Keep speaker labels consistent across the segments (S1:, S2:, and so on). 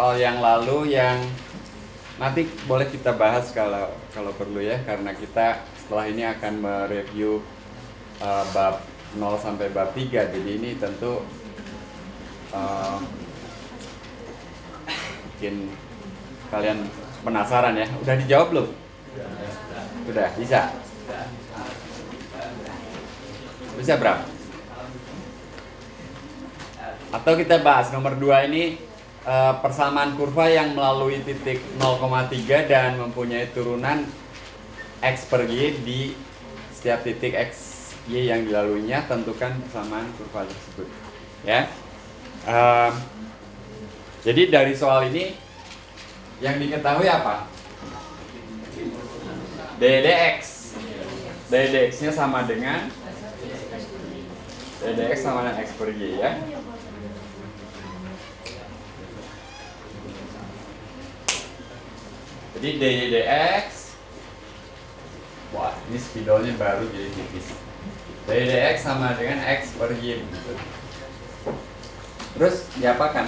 S1: soal yang lalu yang nanti boleh kita bahas kalau perlu ya, karena kita setelah ini akan mereview bab 0 sampai bab 3. Jadi ini tentu bikin kalian penasaran ya. Udah dijawab belum? Udah, bisa? Bisa berapa? Atau kita bahas nomor 2 ini, persamaan kurva yang melalui titik 0,3 dan mempunyai turunan X per Y di setiap titik X, Y yang dilaluinya. Tentukan persamaan kurva tersebut ya. Jadi dari soal ini yang diketahui apa? ddx nya sama dengan ddx sama dengan X per Y ya. Jadi dy dx, wah ini spidolnya baru jadi tipis. Dy dx sama dengan X per Y gitu. Terus diapakan?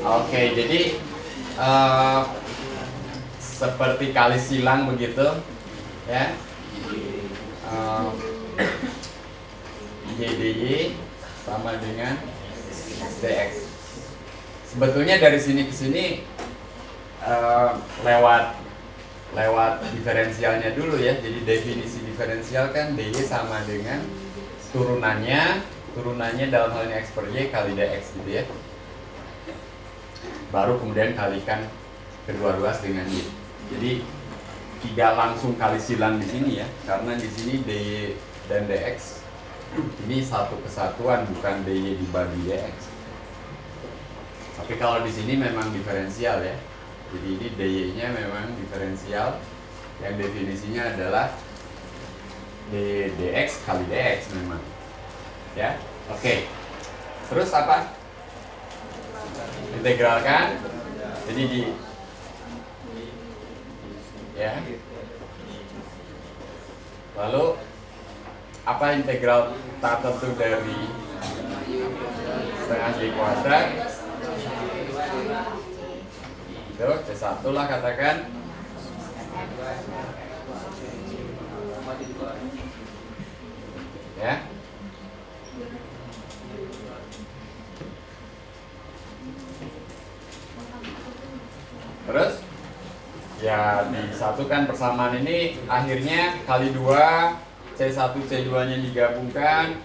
S1: Oke, jadi seperti kali silang begitu ya. Y dy sama dengan dx. Sebetulnya dari sini ke sini lewat diferensialnya dulu ya. Jadi definisi diferensial kan dy sama dengan turunannya dalam hal ini X per Y kali dx gitu ya. Baru kemudian kalikan kedua ruas dengan Y. Jadi tidak langsung kali silang di sini ya, karena di sini dy dan dx ini satu kesatuan, bukan dy dibagi dx. Tapi kalau di sini memang diferensial ya. Jadi ini dy-nya memang diferensial, yang definisinya adalah dx kali dx memang. Ya. Oke. Terus apa? Integralkan. Jadi ya. Lalu apa integral tak tentu dari setengah y kuadrat? Itu C1 lah katakan. Ya. Terus ya disatukan persamaan ini, akhirnya kali 2 C1 C2 nya digabungkan,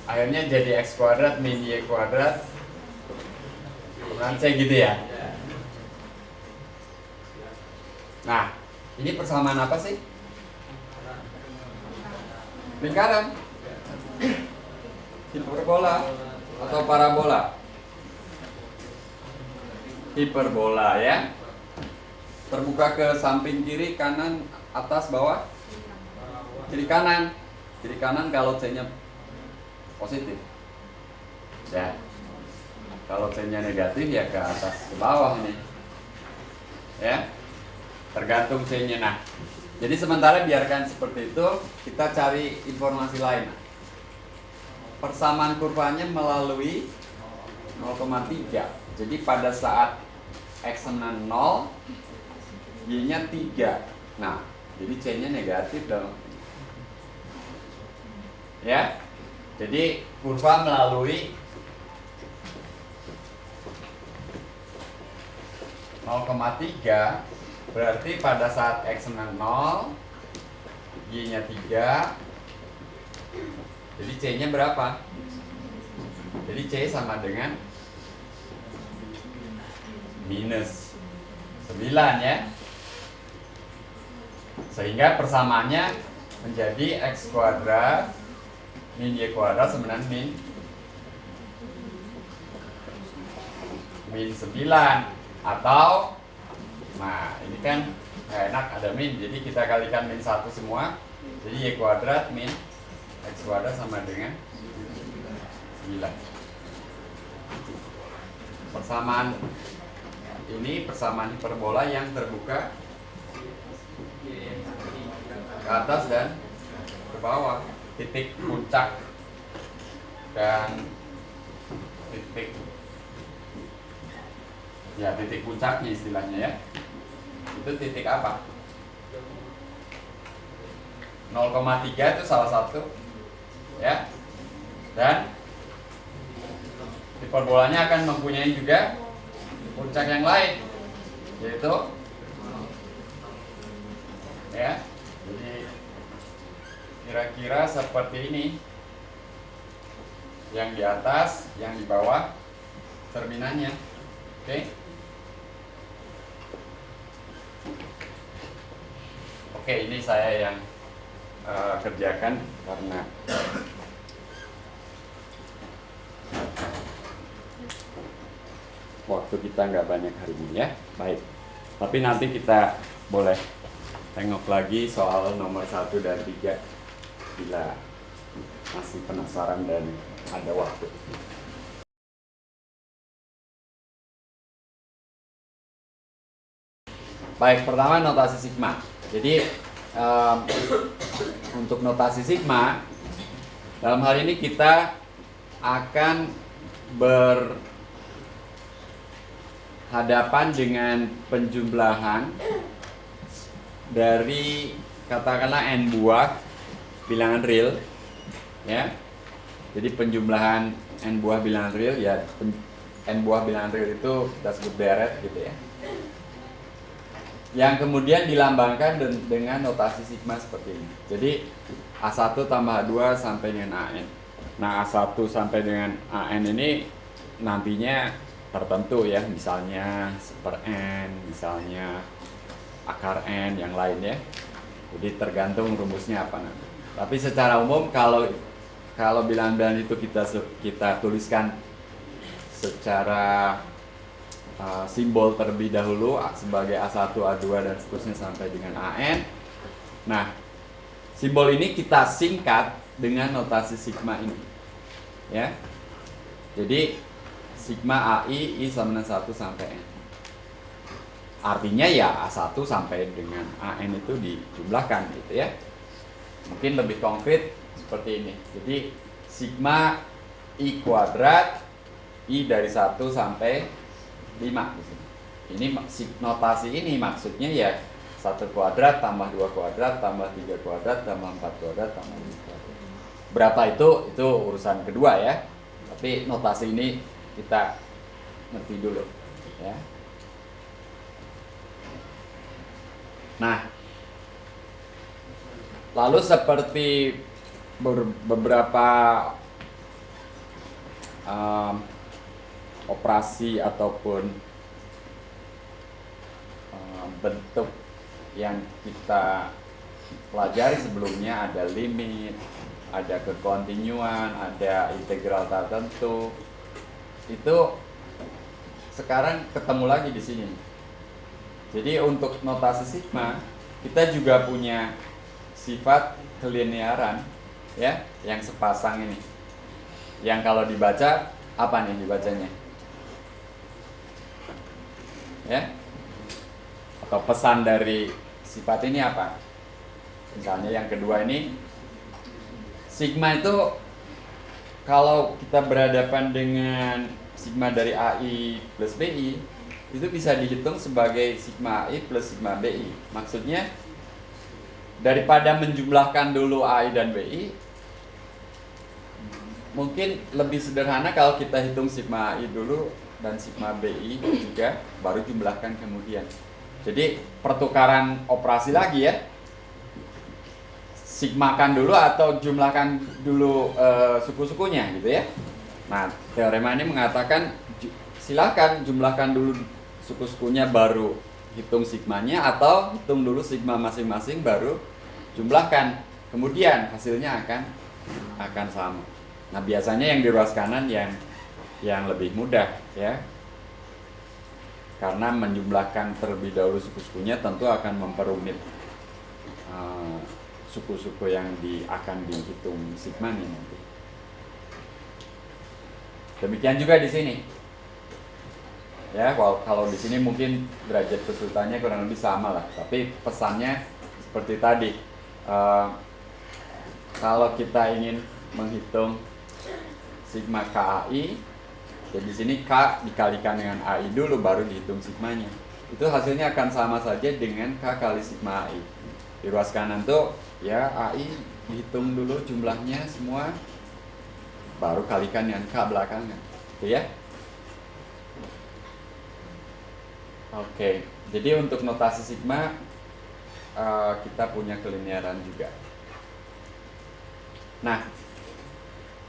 S1: akhirnya jadi X kuadrat min Y kuadrat kurang C gitu ya. Nah, ini persamaan apa sih? Lingkaran, hiperbola atau parabola? Hiperbola ya. Terbuka ke samping kiri, kanan, atas, bawah. Kiri kanan. Kiri kanan kalau C-nya positif. Ya. Kalau C-nya negatif ya ke atas ke bawah ini. Ya. Tergantung C-nya. Nah, jadi sementara biarkan seperti itu, kita cari informasi lain. Persamaan kurvanya melalui 0,3. Jadi pada saat X-nya 0, Y-nya 3. Nah, jadi C-nya negatif dong. Ya. Jadi kurva melalui 0,3 berarti pada saat X-nya 0, Y-nya 3. Jadi C-nya berapa? Jadi C sama dengan minus 9 ya. Sehingga persamaannya menjadi X kuadrat min Y kuadrat sama dengan min 9. Atau, nah ini kan nggak enak ada min, jadi kita kalikan min 1 semua. Jadi Y kuadrat min X kuadrat sama dengan 9. Persamaan ini persamaan hiperbola yang terbuka ke atas dan ke bawah. Titik puncak dan titik, ya titik puncaknya istilahnya ya. Itu titik apa? 0,3 itu salah satu ya. Dan hiperbolanya akan mempunyai juga puncak yang lain, yaitu ya. Jadi kira-kira seperti ini. Yang di atas, yang di bawah cerminannya. Oke. Oke, ini saya yang kerjakan karena waktu kita nggak banyak hari ini ya. Baik. Tapi nanti kita boleh tengok lagi soal nomor 1 dan 3 bila masih penasaran dan ada waktu. Baik, pertama notasi sigma. Jadi untuk notasi sigma, dalam hal ini kita akan berhadapan dengan penjumlahan dari katakanlah n buah bilangan real, ya. Jadi penjumlahan n buah bilangan real, ya n buah bilangan real itu kita sebut deret gitu ya. Yang kemudian dilambangkan dengan notasi sigma seperti ini. Jadi A1 tambah A2 sampai dengan AN. Nah, A1 sampai dengan AN ini nantinya tertentu ya, misalnya per N, misalnya akar N, yang lain ya. Jadi tergantung rumusnya apa nanti. Tapi secara umum kalau bilangan-bilangan itu kita tuliskan secara simbol terlebih dahulu sebagai A1, A2 dan seterusnya sampai dengan AN. Nah, simbol ini kita singkat dengan notasi sigma ini. Ya. Jadi sigma AI I sama dengan 1 sampai N. Artinya ya A1 sampai dengan AN itu dijumlahkan gitu ya. Mungkin lebih konkret seperti ini. Jadi sigma I kuadrat I dari 1 sampai 5 di sini. Ini notasi ini maksudnya ya 1 kuadrat tambah 2 kuadrat tambah 3 kuadrat tambah 4 kuadrat tambah 5 kuadrat. Berapa itu urusan kedua ya. Tapi notasi ini kita ngerti dulu ya. Nah, lalu seperti beberapa operasi ataupun bentuk yang kita pelajari sebelumnya, ada limit, ada kekontinuan, ada integral tertentu. Itu sekarang ketemu lagi di sini. Jadi untuk notasi sigma kita juga punya sifat kelinearan ya, yang sepasang ini. Yang kalau dibaca apa nih dibacanya? Ya, atau pesan dari sifat ini apa? Misalnya yang kedua ini, sigma itu kalau kita berhadapan dengan sigma dari AI plus BI, itu bisa dihitung sebagai sigma AI plus sigma BI. Maksudnya daripada menjumlahkan dulu AI dan BI, mungkin lebih sederhana kalau kita hitung sigma AI dulu dan sigma BI juga, baru jumlahkan kemudian. Jadi pertukaran operasi lagi ya, sigmakan dulu atau jumlahkan dulu suku-sukunya gitu ya. Nah, teorema ini mengatakan silakan jumlahkan dulu suku-sukunya baru hitung sigmanya, atau hitung dulu sigma masing-masing baru jumlahkan, kemudian hasilnya akan sama. Nah, biasanya yang di ruas kanan yang lebih mudah ya, karena menjumlahkan terlebih dahulu suku-sukunya tentu akan memperumit suku-suku yang akan dihitung sigmanya nanti. Demikian juga di sini ya. Kalau di sini mungkin derajat kesulitannya kurang lebih sama lah, tapi pesannya seperti tadi, kalau kita ingin menghitung sigma KAI. Jadi di sini K dikalikan dengan AI dulu baru dihitung sigmanya. Itu hasilnya akan sama saja dengan K kali sigma AI. Di ruas kanan tuh ya AI dihitung dulu jumlahnya semua baru kalikan dengan K belakangan. Oke ya? Oke, jadi untuk notasi sigma kita punya kelinearan juga. Nah,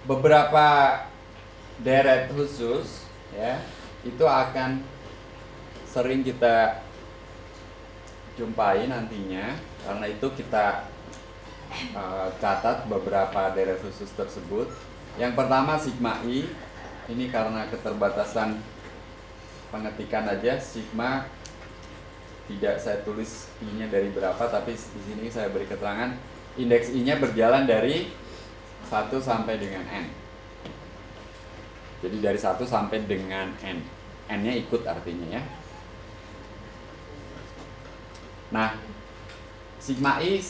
S1: beberapa deret khusus ya itu akan sering kita jumpai nantinya. Karena itu kita catat beberapa deret khusus tersebut. Yang pertama sigma I, ini karena keterbatasan pengetikan aja, sigma tidak saya tulis I-nya dari berapa, tapi di sini saya beri keterangan indeks I-nya berjalan dari 1 sampai dengan N. Jadi dari 1 sampai dengan N. N-nya ikut artinya ya. Nah, sigma I 1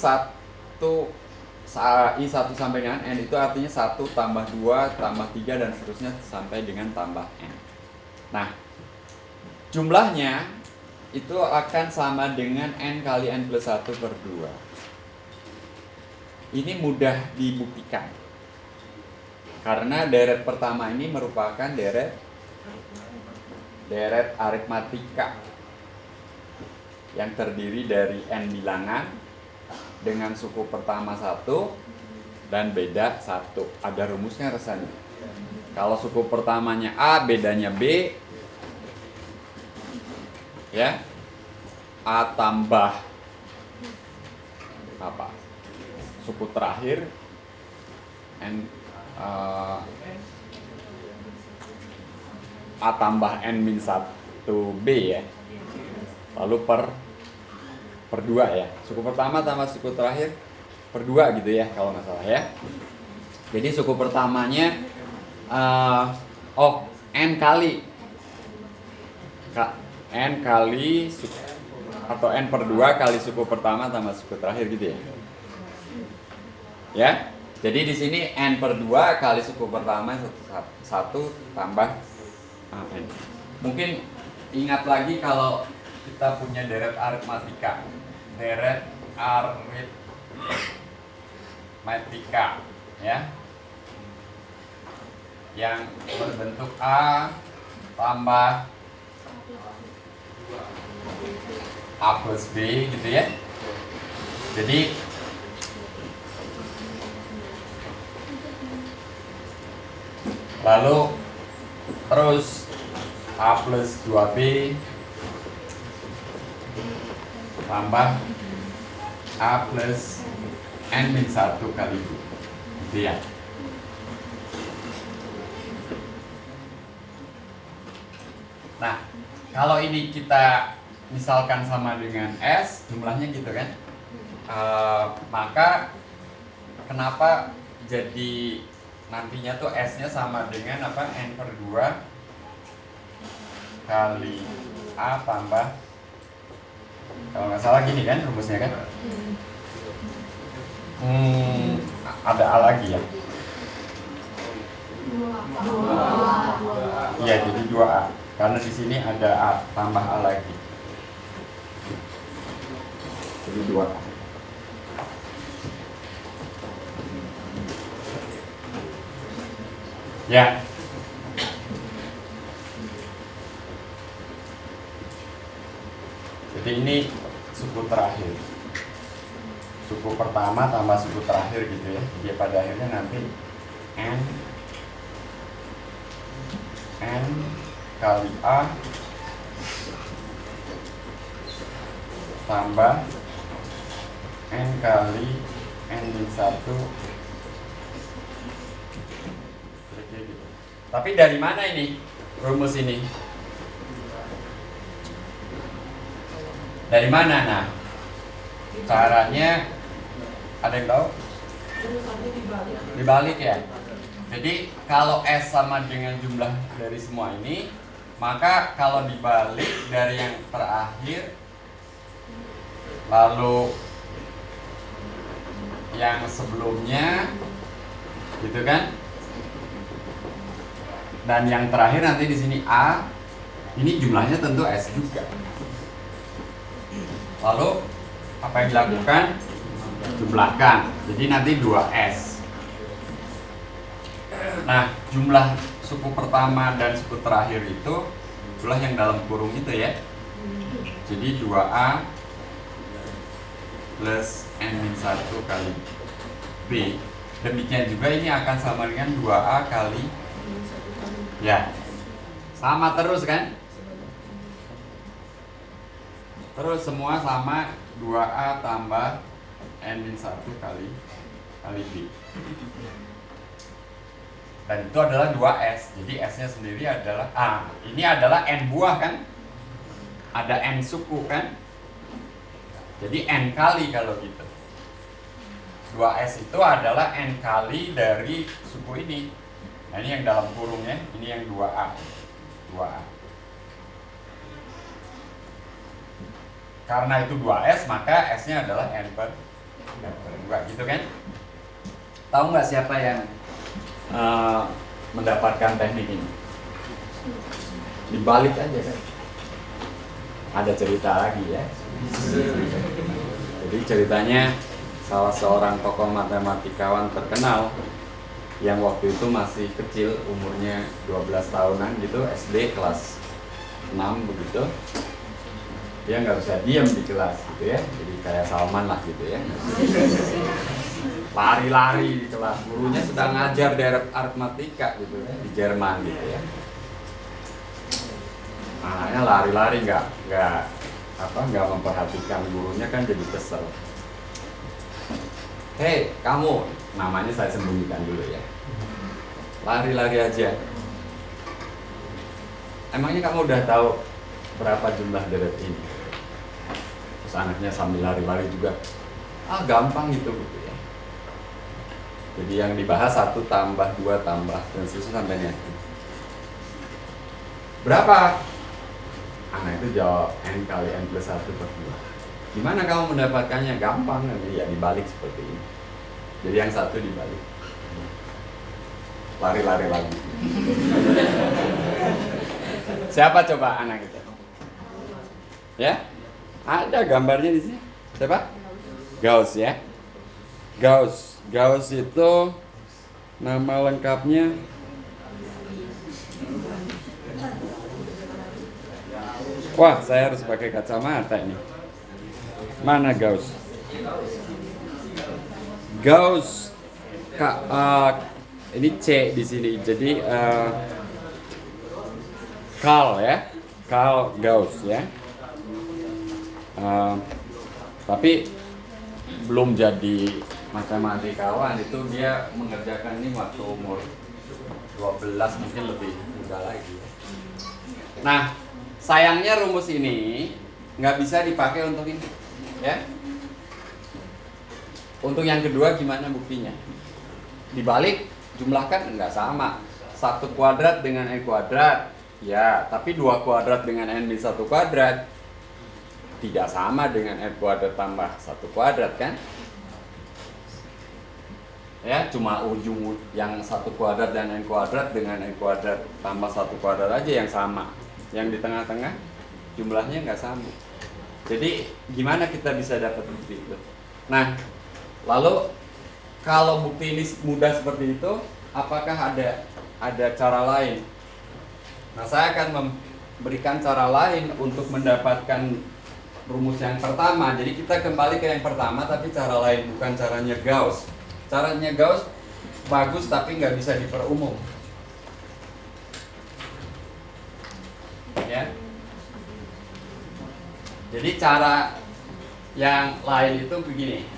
S1: sampai dengan N itu artinya 1 tambah 2 tambah 3 dan seterusnya sampai dengan tambah N. Nah, jumlahnya itu akan sama dengan N kali N plus 1 per 2. Ini mudah dibuktikan. Karena deret pertama ini merupakan deret aritmatika yang terdiri dari N bilangan dengan suku pertama 1 dan beda 1. Ada rumusnya rasanya. Kalau suku pertamanya A, bedanya B, ya, A tambah apa? Suku terakhir N A tambah N min 1B ya. Lalu per 2 ya. Suku pertama tambah suku terakhir per 2 gitu ya kalau nggak salah ya. Jadi suku pertamanya N kali N kali atau N per 2 kali suku pertama tambah suku terakhir gitu ya. Ya. Jadi di sini N per 2 kali suku pertama 1 tambah N. Mungkin ingat lagi kalau kita punya deret aritmatika. Deret aritmatika ya. Yang berbentuk A tambah A plus B gitu ya. Jadi lalu terus A plus 2B tambah A plus N min 1 kali B gitu ya. Nah, kalau ini kita misalkan sama dengan S, jumlahnya gitu kan, maka kenapa jadi nantinya tuh S-nya sama dengan apa? N per 2 kali A tambah, kalau nggak salah gini kan rumusnya kan? Ada A lagi ya? Iya, jadi 2A. Karena di sini ada A tambah A lagi. Jadi 2A. Ya. Jadi ini suku terakhir. Suku pertama tambah suku terakhir gitu ya. Jadi pada akhirnya nanti N kali A tambah N kali N min 1. Tapi dari mana ini rumus ini? Dari mana? Nah, caranya ada yang tahu? Dibalik ya. Jadi kalau S sama dengan jumlah dari semua ini, maka kalau dibalik dari yang terakhir lalu yang sebelumnya gitu kan, Dan yang terakhir nanti di sini A, ini jumlahnya tentu S juga. Lalu apa yang dilakukan? Jumlahkan. Jadi nanti 2S. Nah, jumlah suku pertama dan suku terakhir itu jumlah yang dalam kurung itu ya. Jadi 2A plus N-1 kali B. Demikian juga ini akan sama dengan 2A kali, ya, sama terus kan? Terus semua sama 2A tambah N-1 kali B. Dan itu adalah 2S. Jadi S-nya sendiri adalah A. Ini adalah N buah kan? Ada N suku kan? Jadi N kali kalau gitu. 2S itu adalah N kali dari suku ini. Nah ini yang dalam kurungnya, ini yang 2A. 2A. Karena itu 2S, maka S-nya adalah N per 2, gitu kan? Tahu nggak siapa yang mendapatkan teknik ini? Dibalik aja kan? Ada cerita lagi ya. Jadi ceritanya salah seorang tokoh matematikawan terkenal yang waktu itu masih kecil, umurnya 12 tahunan gitu, SD kelas 6 begitu. Dia nggak bisa diam di kelas gitu ya, jadi kayak Salman lah gitu ya. Lari-lari di kelas, gurunya sedang ngajar dari aritmatika gitu ya, di Jerman gitu ya. Anaknya lari-lari nggak memperhatikan gurunya, kan jadi kesel. Hei, kamu, namanya saya sembunyikan dulu ya. Lari-lari aja. Emangnya kamu udah tahu berapa jumlah deret ini? Terus anaknya sambil lari-lari juga. Gampang gitu ya. Jadi yang dibahas 1 tambah 2 tambah dan seterusnya sampainya. Berapa? Anak itu jawab N kali N plus 1 per 2. Gimana kamu mendapatkannya? Gampang, ya dibalik seperti ini. Jadi yang satu dibalik. Lari-lari lagi. Siapa coba anak itu? Ya? Ada gambarnya di sini. Siapa? Gauss ya. Gauss itu nama lengkapnya wah, saya harus pakai kacamata ini. Mana Gauss? Gauss, ini C di sini. Jadi Carl ya, Carl Gauss ya. Tapi belum jadi matematikawan, itu dia mengerjakan ini waktu umur 12, mungkin lebih muda lagi. Nah, sayangnya rumus ini nggak bisa dipakai untuk ini, ya. Untuk yang kedua gimana buktinya? Dibalik, jumlahkan nggak sama. 1 kuadrat dengan N kuadrat, ya. Tapi 2 kuadrat dengan N min 1 kuadrat tidak sama dengan N kuadrat tambah 1 kuadrat kan? Ya, cuma ujung yang 1 kuadrat dan N kuadrat dengan N kuadrat tambah 1 kuadrat aja yang sama. Yang di tengah-tengah jumlahnya nggak sama. Jadi gimana kita bisa dapat bukti itu? Nah, lalu kalau bukti ini mudah seperti itu, apakah ada cara lain? Nah, saya akan memberikan cara lain untuk mendapatkan rumus yang pertama. Jadi kita kembali ke yang pertama, tapi cara lain, bukan caranya Gauss. Caranya Gauss bagus tapi nggak bisa diperumum. Ya. Jadi cara yang lain itu begini.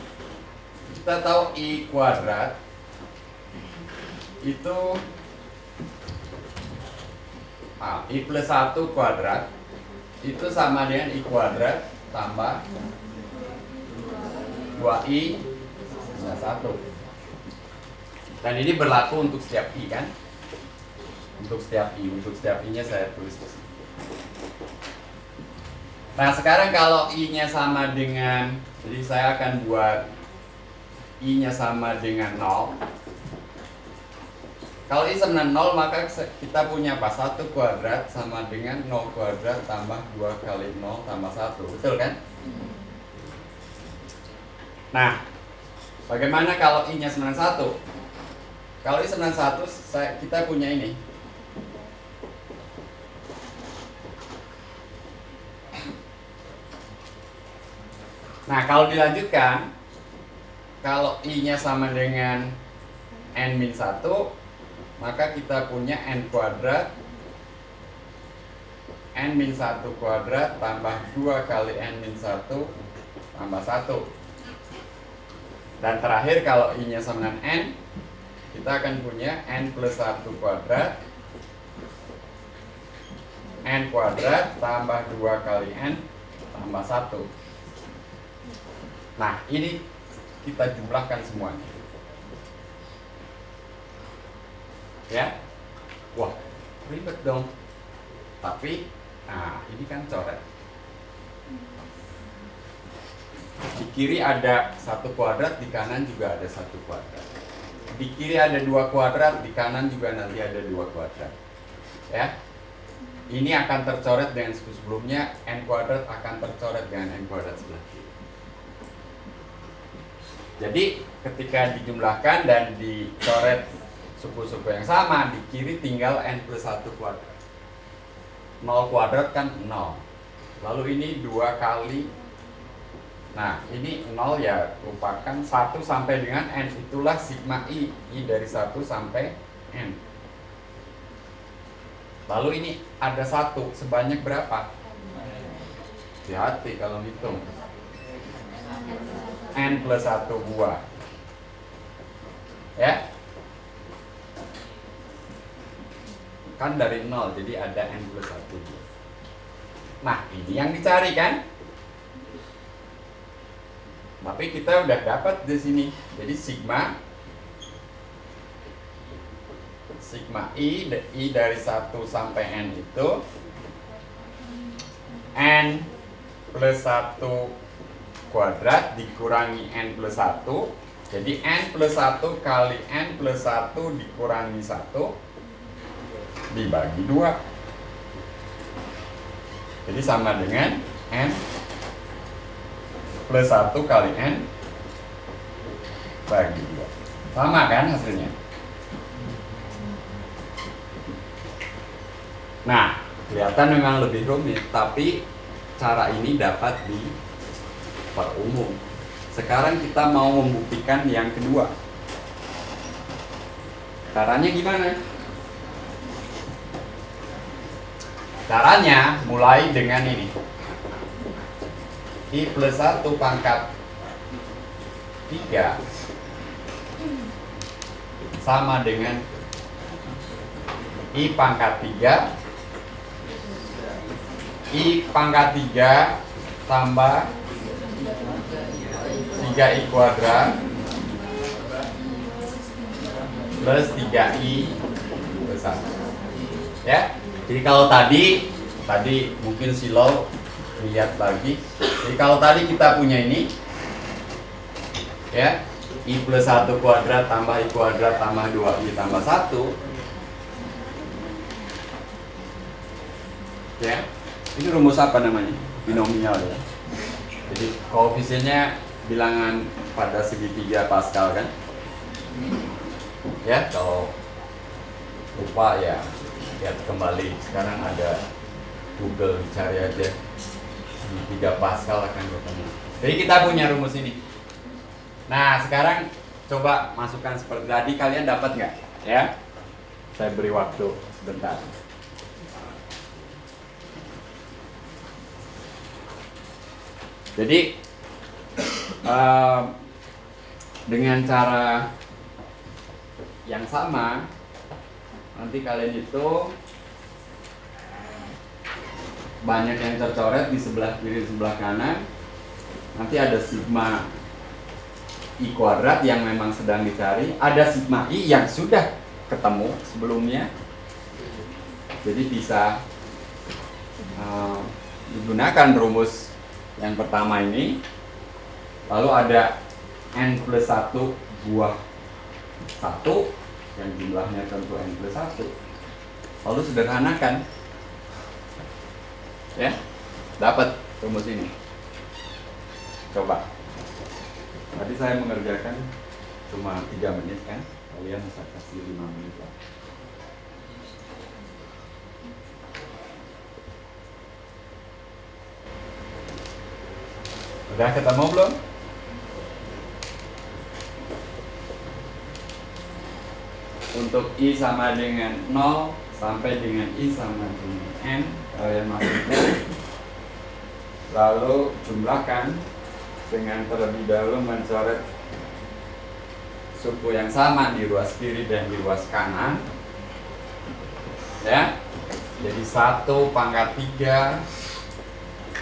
S1: Kita tahu I kuadrat itu I plus 1 kuadrat itu sama dengan I kuadrat tambah 2I minus 1. Dan ini berlaku untuk setiap I kan? Untuk setiap I-nya saya tulis di sini. Nah, sekarang kalau I-nya sama dengan, jadi saya akan buat I-nya sama dengan 0. Kalau I sama dengan 0, maka kita punya apa? 1 kuadrat sama dengan 0 kuadrat tambah 2 kali 0 tambah 1. Betul kan? Nah, bagaimana kalau I-nya sama dengan 1? Kalau I sama dengan 1, kita punya ini. Nah, kalau dilanjutkan, kalau I-nya sama dengan N-1, maka kita punya N kuadrat N-1 kuadrat tambah 2 kali N-1 tambah 1. Dan terakhir kalau I-nya sama dengan N, kita akan punya N plus 1 kuadrat N kuadrat tambah 2 kali N tambah 1. Nah, ini kita jumlahkan semuanya. Ya, wah, ribet dong. Tapi, nah, ini kan coret. Di kiri ada 1 kuadrat, di kanan juga ada 1 kuadrat. Di kiri ada 2 kuadrat, di kanan juga nanti ada 2 kuadrat. Ya, ini akan tercoret dengan suku sebelumnya, N kuadrat akan tercoret dengan N kuadrat sebelah kiri. Jadi, ketika dijumlahkan dan dicoret suku-suku yang sama, di kiri tinggal N plus 1 kuadrat. 0 kuadrat kan 0. Lalu ini 2 kali. Nah, ini 0 ya rupakan 1 sampai dengan N. Itulah sigma I. I dari 1 sampai N. Lalu ini ada 1. Sebanyak berapa? Hati-hati kalau hitung. N plus 1 buah. Ya. Kan dari 0, jadi ada N plus 1. Nah, ini yang dicari kan? Tapi kita udah dapat di sini. Jadi sigma I dari 1 sampai N itu N plus 1 kuadrat dikurangi N plus 1. Jadi N plus 1 kali N plus 1 dikurangi 1 dibagi 2. Jadi sama dengan N plus 1 kali N bagi 2. Sama kan hasilnya? Nah, kelihatan memang lebih rumit, tapi cara ini dapat diperumum. Sekarang kita mau membuktikan yang kedua. Caranya gimana? Caranya mulai dengan ini. I plus 1 pangkat 3 sama dengan I pangkat 3 I pangkat 3 tambah 3I kuadrat plus 3I plus 1. Ya. Jadi kalau tadi mungkin Silo lihat lagi. Jadi kalau tadi kita punya ini, ya, I plus 1 kuadrat tambah I kuadrat tambah 2I tambah 1. Ya, ini rumus apa namanya? Binomial ya. Jadi koefisiennya bilangan pada segitiga Pascal kan? Ya, kalau lupa ya lihat kembali. Sekarang ada Google, dicari aja segitiga Pascal akan ketemu. Jadi kita punya rumus ini. Nah, sekarang coba masukkan seperti tadi. Kalian dapat nggak? Ya, saya beri waktu sebentar. Jadi dengan cara yang sama, nanti kalian itu banyak yang tercoret di sebelah kiri, sebelah kanan. Nanti ada sigma I kuadrat yang memang sedang dicari, ada sigma I yang sudah ketemu sebelumnya. Jadi bisa digunakan rumus yang pertama ini. Lalu ada N plus 1 buah 1, yang jumlahnya tentu n plus 1. Lalu sederhanakan, ya, dapat rumus ini. Coba. Tadi saya mengerjakan cuma 3 menit kan, kalian bisa kasih 5 menit lah. Udah ketemu belum? Untuk I sama dengan 0 sampai dengan I sama dengan N, kalian masukkan. Lalu jumlahkan dengan terlebih dahulu mencoret suku yang sama di ruas kiri dan di ruas kanan, ya. Jadi 1 pangkat 3,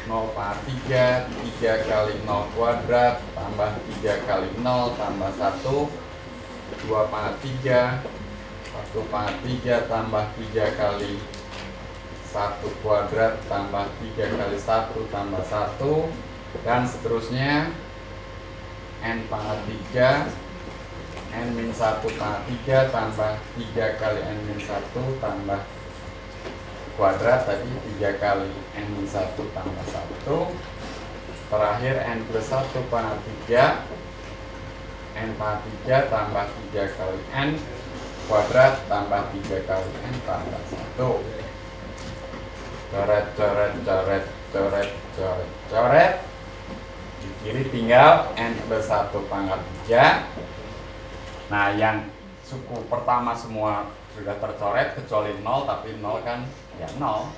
S1: 0 pangkat 3, 3 kali 0 kuadrat tambah 3 kali 0 tambah 1, 2 pangkat 3, 1 pangkat 3 tambah 3 kali 1 kuadrat tambah 3 kali 1 tambah 1, dan seterusnya n pangkat 3, n min 1 pangkat 3 tambah 3 kali n min 1 tambah kuadrat tadi 3 kali n min 1 tambah 1, terakhir n plus 1 pangkat 3, n pangkat 3 tambah 3 kali n kuadrat tambah 3 kali n tambah 1. Coret, coret, coret, coret, coret, coret. Di kiri tinggal n plus 1 pangkat 3. Nah, yang suku pertama semua sudah tercoret kecuali 0, tapi 0 kan ya 0.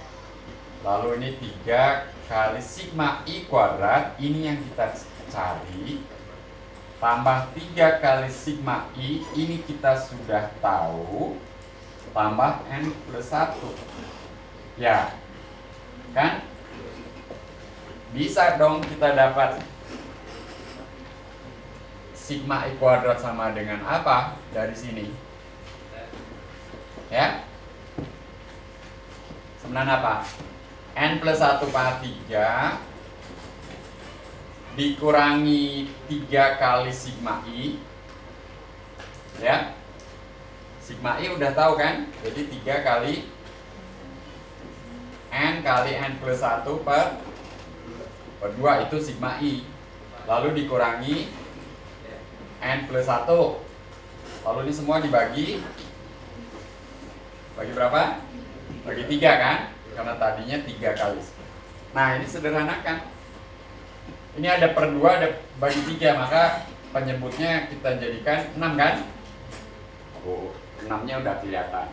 S1: Lalu ini 3 kali sigma I kuadrat, ini yang kita cari, tambah 3 kali sigma I, ini kita sudah tahu, tambah n plus 1. Ya, kan? Bisa dong kita dapat sigma I kuadrat sama dengan apa dari sini? Ya, sebenarnya apa? N plus 1 pangkat 3 dikurangi 3 kali sigma I, ya. Sigma I udah tahu kan? Jadi 3 kali n kali n plus 1 per 2 itu sigma I. Lalu dikurangi n plus 1. Lalu ini semua dibagi berapa? Bagi 3 kan? Karena tadinya 3 kali. Nah, ini sederhanakan. Ini ada per 2, ada bagi 3, maka penyebutnya kita jadikan 6 kan? Oh, 6-nya udah kelihatan.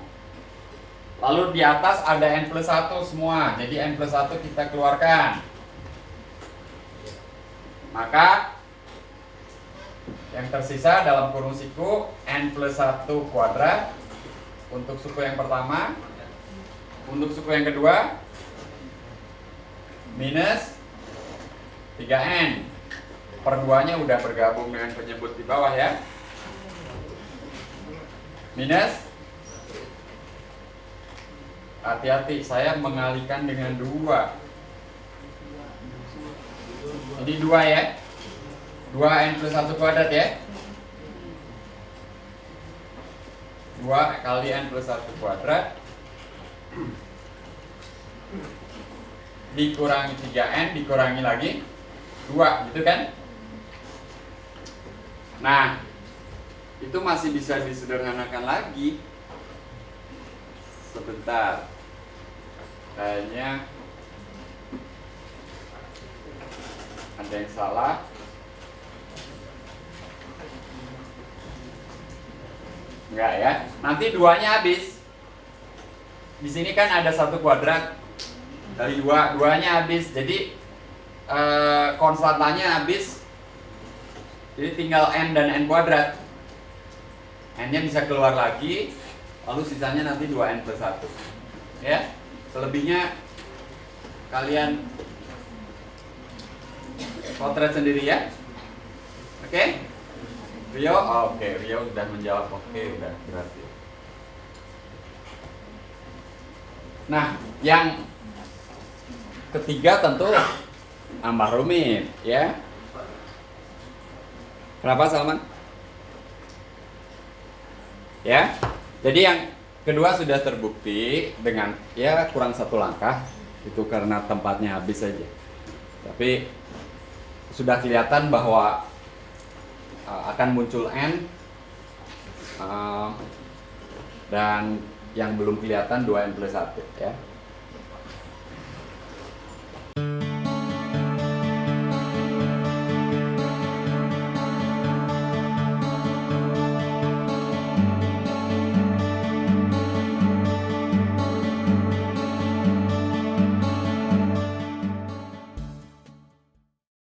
S1: Lalu di atas ada n plus 1 semua. Jadi n plus 1 kita keluarkan. Maka yang tersisa dalam kurung siku n plus 1 kuadrat untuk suku yang pertama. Untuk suku yang kedua minus 3n. Per 2-nya udah bergabung dengan penyebut di bawah ya. Minus, hati-hati, saya mengalihkan dengan 2. Ini 2 ya. 2n plus 1 kuadrat ya. 2 kali n plus 1 kuadrat dikurangi 3n dikurangi lagi 2, gitu kan? Nah, itu masih bisa disederhanakan lagi. Sebentar, kayaknya ada yang salah. Enggak ya, nanti 2-nya habis. Di sini kan ada 1 kuadrat dari 2, 2-nya habis. Jadi konstantanya habis. Jadi tinggal n dan n kuadrat. N-nya bisa keluar lagi, lalu sisanya nanti 2n plus 1. Ya, selebihnya kalian potret sendiri ya. Oke? Rio, oke, Rio sudah menjawab. Oke, udah berarti. Nah, yang ketiga tentu nambah rumit, ya. Kenapa, Salman? Ya. Jadi yang kedua sudah terbukti dengan ya kurang satu langkah, itu karena tempatnya habis saja. Tapi sudah kelihatan bahwa akan muncul N, dan yang belum kelihatan 2N plus 1 ya.